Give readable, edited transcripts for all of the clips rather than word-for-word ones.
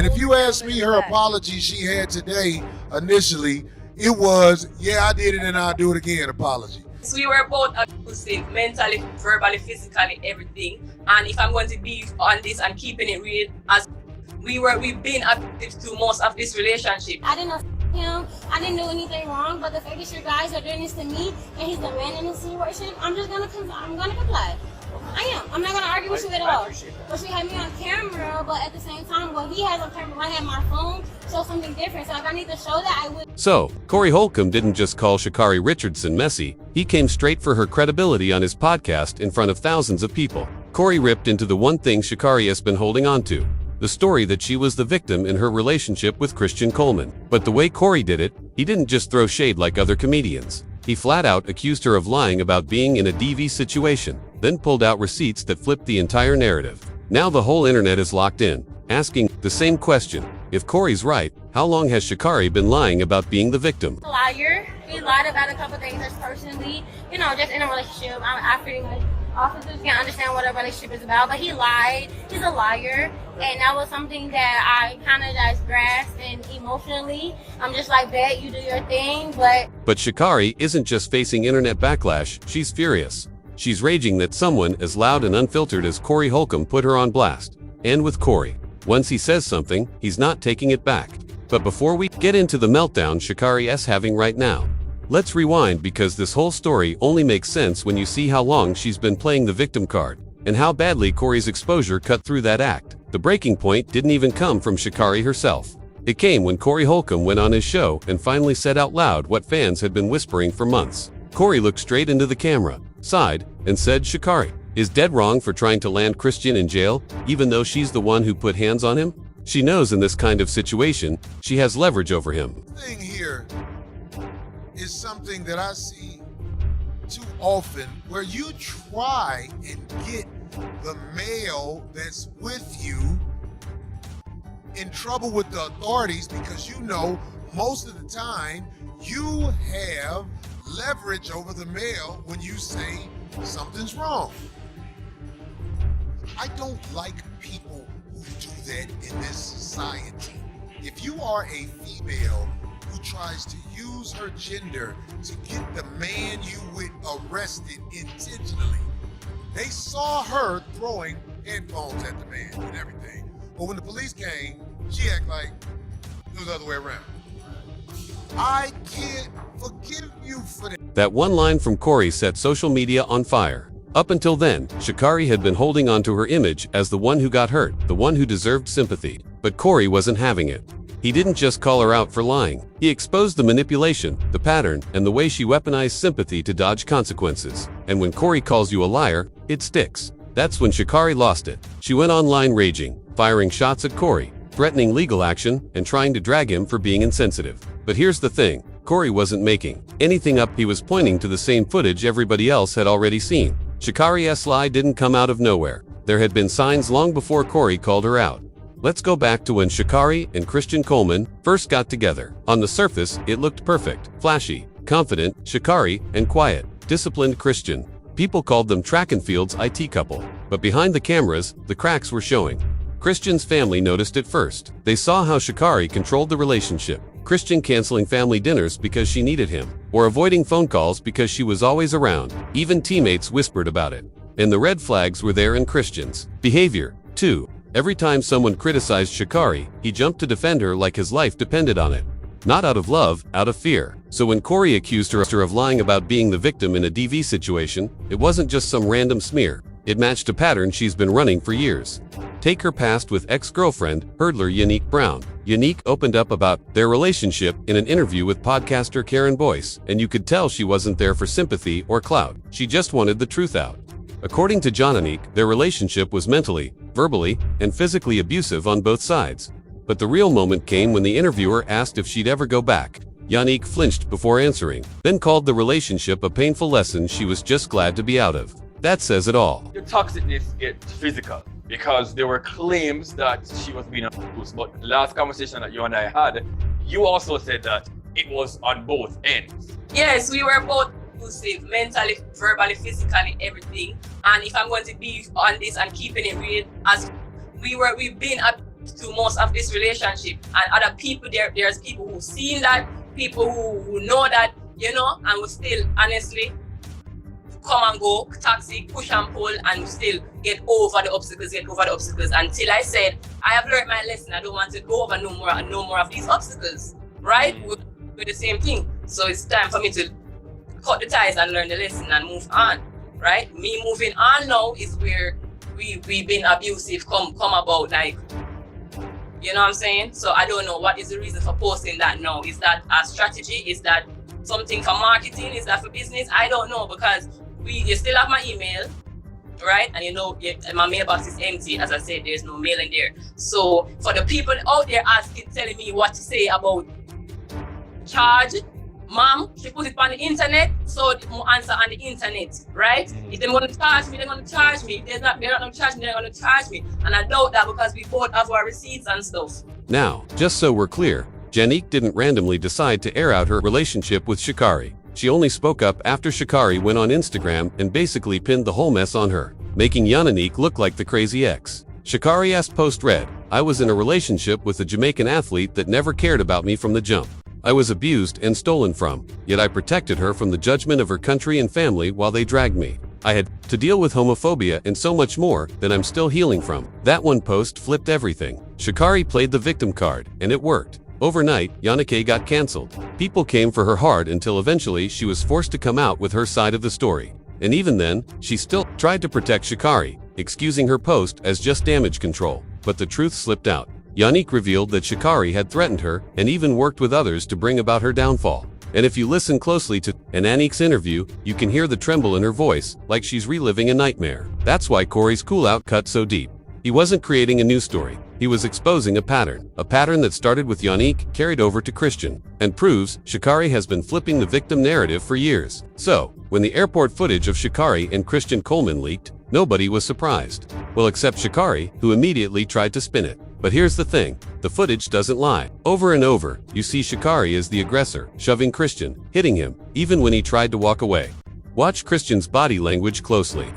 And if you ask me, her apology she had today, initially, it was, yeah, I did it and I'll do it again apology. So we were both abusive, mentally, verbally, physically, everything. And if I'm going to be on this and keeping it real, as we've been abusive to most of this relationship. I didn't know him, I didn't do anything wrong, but the fact that you guys are doing this to me and he's the man in this situation, I'm gonna comply. I am. I'm not gonna argue with you at all. But she had me on camera, but at the same time, what he has on camera, I had my phone, show something different. So if I need to show that, I would. So, Corey Holcomb didn't just call Sha'Carri Richardson messy, he came straight for her credibility on his podcast in front of thousands of people. Corey ripped into the one thing Sha'Carri has been holding on to, the story that she was the victim in her relationship with Christian Coleman. But the way Corey did it, he didn't just throw shade like other comedians. He flat out accused her of lying about being in a DV situation, then pulled out receipts that flipped the entire narrative. Now the whole internet is locked in, asking the same question. If Corey's right, how long has Sha'Carri been lying about being the victim? A liar. He lied about a couple things just personally, just in a relationship. I pretty much officers can't understand what a relationship is about, but he lied. He's a liar. And that was something that I kind of just grasped, and emotionally, I'm just like, bet, you do your thing, But Sha'Carri isn't just facing internet backlash, she's furious. She's raging that someone as loud and unfiltered as Corey Holcomb put her on blast. And with Corey, once he says something, he's not taking it back. But before we get into the meltdown Sha'Carri is having right now, let's rewind, because this whole story only makes sense when you see how long she's been playing the victim card, and how badly Corey's exposure cut through that act. The breaking point didn't even come from Sha'Carri herself. It came when Corey Holcomb went on his show and finally said out loud what fans had been whispering for months. Corey looked straight into the camera, sighed, and said Sha'Carri is dead wrong for trying to land Christian in jail, even though she's the one who put hands on him. She knows in this kind of situation, she has leverage over him. The thing here is something that I see too often, where you try and get the male that's with you in trouble with the authorities, because most of the time you have leverage over the male when you say something's wrong. I don't like people who do that in this society. If you are a female who tries to use her gender to get the man you with arrested intentionally, they saw her throwing headphones at the man and everything. But when the police came, she acted like it was the other way around. I can't forgive you for that. That one line from Corey set social media on fire. Up until then, Sha'Carri had been holding on to her image as the one who got hurt, the one who deserved sympathy. But Corey wasn't having it. He didn't just call her out for lying. He exposed the manipulation, the pattern, and the way she weaponized sympathy to dodge consequences. And when Corey calls you a liar, it sticks. That's when Sha'Carri lost it. She went online raging, firing shots at Corey, threatening legal action, and trying to drag him for being insensitive. But here's the thing, Corey wasn't making anything up. He was pointing to the same footage everybody else had already seen. Sha'Carri's lie didn't come out of nowhere. There had been signs long before Corey called her out. Let's go back to when Sha'Carri and Christian Coleman first got together. On the surface, it looked perfect, flashy, confident, Sha'Carri, and quiet, disciplined Christian. People called them track and field's IT couple. But behind the cameras, the cracks were showing. Christian's family noticed it first. They saw how Sha'Carri controlled the relationship. Christian canceling family dinners because she needed him, or avoiding phone calls because she was always around. Even teammates whispered about it. And the red flags were there in Christian's behavior, too. Every time someone criticized Sha'Carri, he jumped to defend her like his life depended on it. Not out of love, out of fear. So when Corey accused her of lying about being the victim in a DV situation, it wasn't just some random smear. It matched a pattern she's been running for years. Take her past with ex-girlfriend, hurdler Yanique Brown. Yanique opened up about their relationship in an interview with podcaster Karen Boyce, and you could tell she wasn't there for sympathy or clout. She just wanted the truth out. According to Yanique, their relationship was mentally, verbally, and physically abusive on both sides. But the real moment came when the interviewer asked if she'd ever go back. Yanique flinched before answering, then called the relationship a painful lesson she was just glad to be out of. That says it all. The toxicness gets physical because there were claims that she was being abused. But the last conversation that you and I had, you also said that it was on both ends. Yes, we were both abusive, mentally, verbally, physically, everything. And if I'm going to be on this and keeping it real, as we've been to most of this relationship. And other people, there's people who seen that, people who know that, you know, and will still honestly come and go, toxic, push and pull, and still get over the obstacles, until I said, I have learned my lesson. I don't want to go over no more of these obstacles, right? With the same thing. So it's time for me to cut the ties and learn the lesson and move on, right? Me moving on now is where we've been abusive come about, like, you know what I'm saying? So I don't know what is the reason for posting that now. Is that a strategy? Is that something for marketing? Is that for business? I don't know, because you still have my email, right? And you know, my mailbox is empty. As I said, there's no mail in there. So for the people out there telling me what to say about charge, mom, she put it on the internet, so the answer on the internet, right? If they're going to charge me, they're going to charge me. If they're not going to charge me, they're going to charge me. And I doubt that, because we both have our receipts and stuff. Now, just so we're clear, Yanique didn't randomly decide to air out her relationship with Sha'Carri. She only spoke up after Sha'Carri went on Instagram and basically pinned the whole mess on her, making Yanique look like the crazy ex. Sha'Carri post read, "I was in a relationship with a Jamaican athlete that never cared about me from the jump. I was abused and stolen from, yet I protected her from the judgment of her country and family while they dragged me. I had to deal with homophobia and so much more that I'm still healing from." That one post flipped everything. Sha'Carri played the victim card, and it worked. Overnight, Yanique got cancelled. People came for her hard until eventually she was forced to come out with her side of the story. And even then, she still tried to protect Sha'Carri, excusing her post as just damage control. But the truth slipped out. Yanique revealed that Sha'Carri had threatened her and even worked with others to bring about her downfall. And if you listen closely to Yanique's interview, you can hear the tremble in her voice, like she's reliving a nightmare. That's why Corey's cool-out cut so deep. He wasn't creating a new story. He was exposing a pattern that started with Yanique, carried over to Christian, and proves Sha'Carri has been flipping the victim narrative for years. So, when the airport footage of Sha'Carri and Christian Coleman leaked, nobody was surprised. Well, except Sha'Carri, who immediately tried to spin it. But here's the thing, the footage doesn't lie. Over and over, you see Sha'Carri as the aggressor, shoving Christian, hitting him, even when he tried to walk away. Watch Christian's body language closely.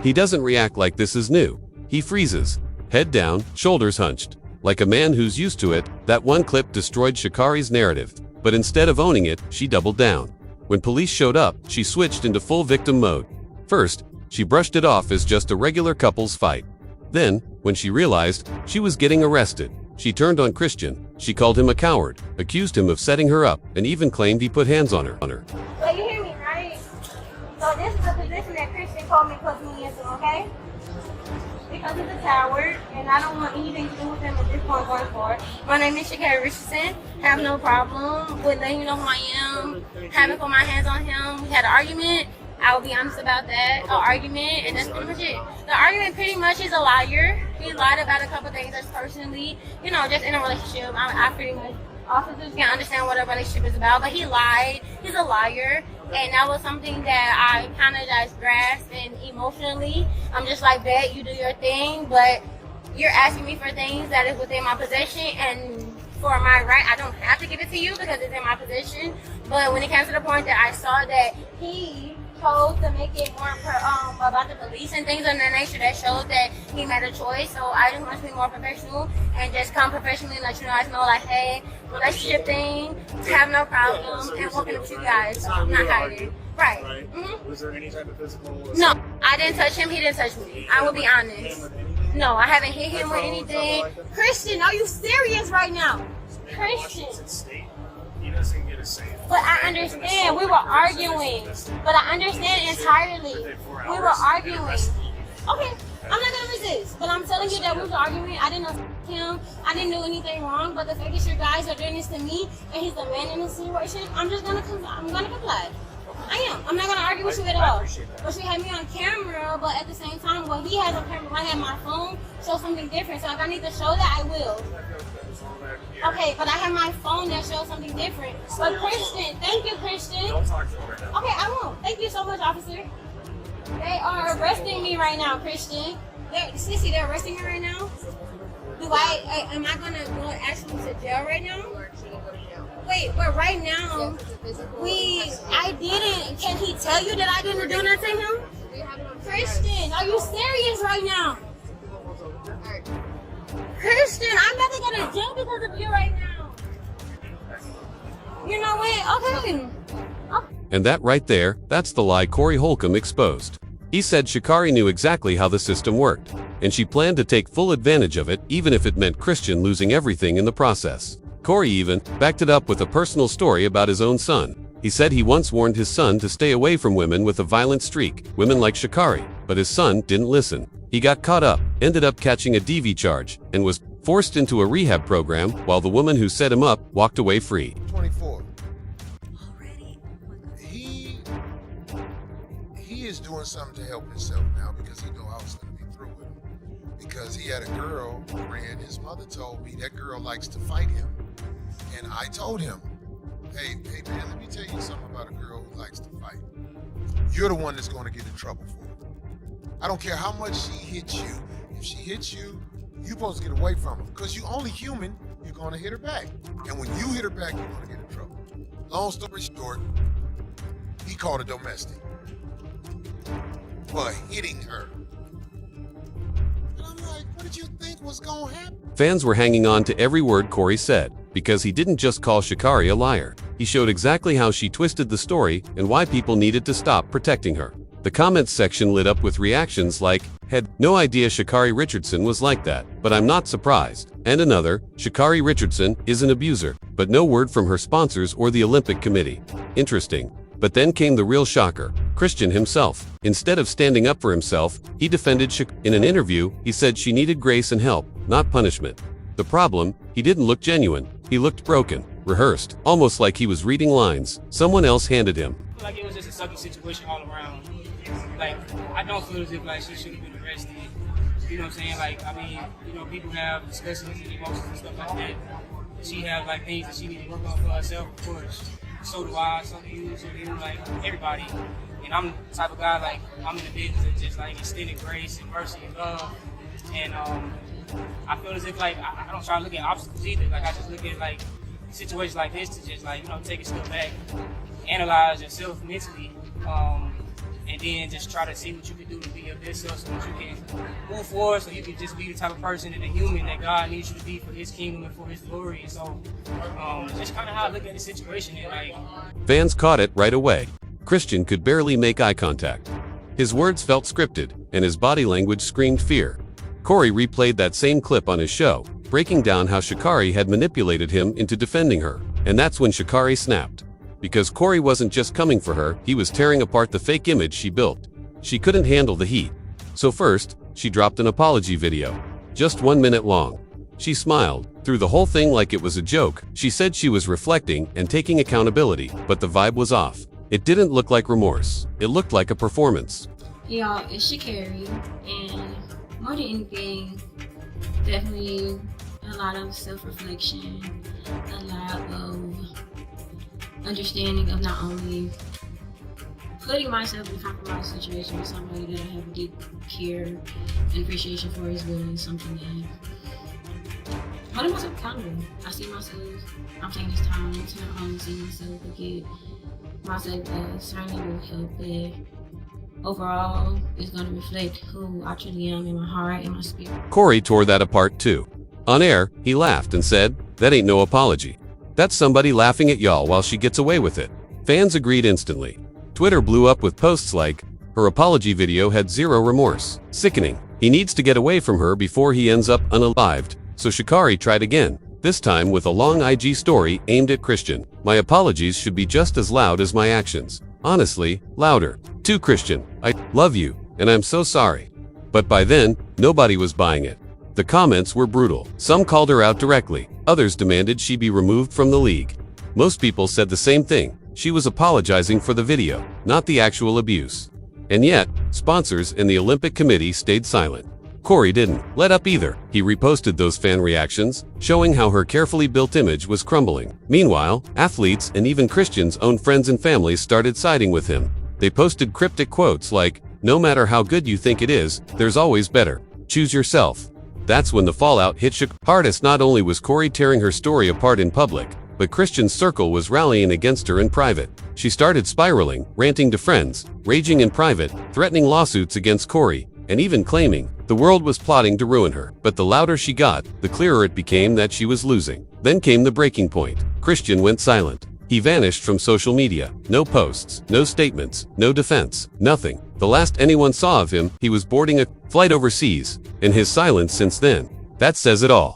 He doesn't react like this is new. He freezes, head down, shoulders hunched. Like a man who's used to it, that one clip destroyed Sha'Carri's narrative. But instead of owning it, she doubled down. When police showed up, she switched into full victim mode. First, she brushed it off as just a regular couple's fight. Then, when she realized she was getting arrested, she turned on Christian. She called him a coward, accused him of setting her up, and even claimed he put hands on her. But you hear me, right? So this is the position that Christian called me put me into, okay? Because he's a coward, and I don't want anything to do with him at this point going forward. My name is Sha'Carri Richardson. Have no problem with letting you know who I am. Haven't put my hands on him. We had an argument. I will be honest about that. An argument, and that's pretty much it. The argument pretty much is a liar. He lied about a couple things that's personally, you know, just in a relationship. I pretty much, officers can't understand what a relationship is about, but he lied. He's a liar. And that was something that I kind of just grasped, and emotionally, I'm just like, bet you do your thing, but you're asking me for things that is within my possession, and for my right, I don't have to give it to you because it's in my possession. But when it came to the point that I saw that he chose to make it more about the police and things of that nature, that shows that he made a choice. So I just want to be more professional and just come professionally and let you guys know, like, hey, relationship thing, have no problem, and working with you guys, so I'm not hiding. Right. Mm-hmm. Was there any type of physical assault? No, I didn't touch him, he didn't touch me. I will be honest. No, I haven't hit him with anything. Christian, are you serious right now? Christian. He doesn't get a say. But I understand, we were arguing. But I understand entirely. We were arguing. Okay, I'm not gonna resist. But I'm telling you that we were arguing. I didn't know him. I didn't do anything wrong. But the fact that you guys are doing this to me, and he's the man in this situation, I'm gonna comply. I am. I'm not gonna argue with you at all. But she had me on camera, but at the same time, well, he has a camera, I have my phone, show something different. So if I need to show that, I will. Okay, but I have my phone that shows something different. But Christian, thank you, Christian. Don't talk to him right now. Okay, I won't. Thank you so much, officer. They are arresting me right now, Christian. Sissy, they're arresting me right now? Am I gonna go actually to jail right now? Wait, but right now, I didn't. Can he tell you that I didn't do nothing to him? Christian, are you serious right now? Christian, I'm about to go to jail because of you right now. You know what? Okay. And that right there, that's the lie Corey Holcomb exposed. He said Sha'Carri knew exactly how the system worked, and she planned to take full advantage of it even if it meant Christian losing everything in the process. Corey even backed it up with a personal story about his own son. He said he once warned his son to stay away from women with a violent streak, women like Sha'Carri, but his son didn't listen. He got caught up, ended up catching a DV charge, and was forced into a rehab program while the woman who set him up walked away free. 24. He is doing something to help himself now because he know I was going to be through with him. Because he had a girl friend, his mother told me that girl likes to fight him. And I told him, hey man, let me tell you something about a girl who likes to fight. You're the one that's going to get in trouble for it. I don't care how much she hits you. If she hits you, you're supposed to get away from her. Because you're only human, you're going to hit her back. And when you hit her back, you're going to get in trouble. Long story short, he called a domestic for hitting her. And I'm like, what did you think was going to happen? Fans were hanging on to every word Corey said, because he didn't just call Sha'Carri a liar. He showed exactly how she twisted the story and why people needed to stop protecting her. The comments section lit up with reactions like, had no idea Sha'Carri Richardson was like that, but I'm not surprised. And another, Sha'Carri Richardson is an abuser, but no word from her sponsors or the Olympic Committee. Interesting. But then came the real shocker, Christian himself. Instead of standing up for himself, he defended Sha'Carri. In an interview, he said she needed grace and help, not punishment. The problem, he didn't look genuine. He looked broken, rehearsed, almost like he was reading lines someone else handed him. I feel like it was just a sucky situation all around. Like, I don't feel as if like she should have been arrested. You know what I'm saying? Like, I mean, you know, people have discussions and emotions and stuff like that. She have like things that she needs to work on for herself, of course. So do I, so do you, like everybody. And I'm the type of guy, like, I'm in the business of just like extending grace and mercy and love. And I feel as if like I don't try to look at obstacles either. Like, I just look at like situations like this to just like, you know, take a step back, analyze yourself mentally, and then just try to see what you can do to be your best self so that you can move forward, so you can just be the type of person and a human that God needs you to be for His kingdom and for His glory. And so just kind of how I look at the situation. And like, Fans caught it right away. Christian could barely make eye contact. His words felt scripted, and his body language screamed fear. Corey replayed that same clip on his show, breaking down how Sha'Carri had manipulated him into defending her. And that's when Sha'Carri snapped. Because Corey wasn't just coming for her, he was tearing apart the fake image she built. She couldn't handle the heat. So first, she dropped an apology video, just 1 minute long. She smiled through the whole thing like it was a joke. She said she was reflecting and taking accountability, but the vibe was off. It didn't look like remorse. It looked like a performance. Y'all, it's Sha'Carri, and more than anything, definitely a lot of self-reflection, a lot of understanding of not only putting myself in a compromised situation with somebody that I have a deep care and appreciation for as well as something that holding myself accountable. I see myself, I'm taking this time to not only see myself, but get myself certainly will help that overall is going to reflect who I truly am in my heart and my spirit. Corey tore that apart too. On air, he laughed and said, "That ain't no apology. That's somebody laughing at y'all while she gets away with it." Fans agreed instantly. Twitter blew up with posts like, "Her apology video had zero remorse. Sickening. He needs to get away from her before he ends up unalived." So Sha'Carri tried again, this time with a long IG story aimed at Christian. "My apologies should be just as loud as my actions. Honestly, louder. To Christian, I love you, and I'm so sorry." But by then, nobody was buying it. The comments were brutal. Some called her out directly. Others demanded she be removed from the league. Most people said the same thing. She was apologizing for the video, not the actual abuse. And yet, sponsors and the Olympic Committee stayed silent. Corey didn't let up either. He reposted those fan reactions, showing how her carefully built image was crumbling. Meanwhile, athletes and even Christian's own friends and family started siding with him. They posted cryptic quotes like, "No matter how good you think it is, there's always better. Choose yourself." That's when the fallout hit Sha'Carri. Hardest not only was Corey tearing her story apart in public, but Christian's circle was rallying against her in private. She started spiraling, ranting to friends, raging in private, threatening lawsuits against Corey, and even claiming the world was plotting to ruin her. But the louder she got, the clearer it became that she was losing. Then came the breaking point. Christian went silent. He vanished from social media. No posts, no statements, no defense, nothing. The last anyone saw of him, he was boarding a flight overseas, and his silence since then. That says it all.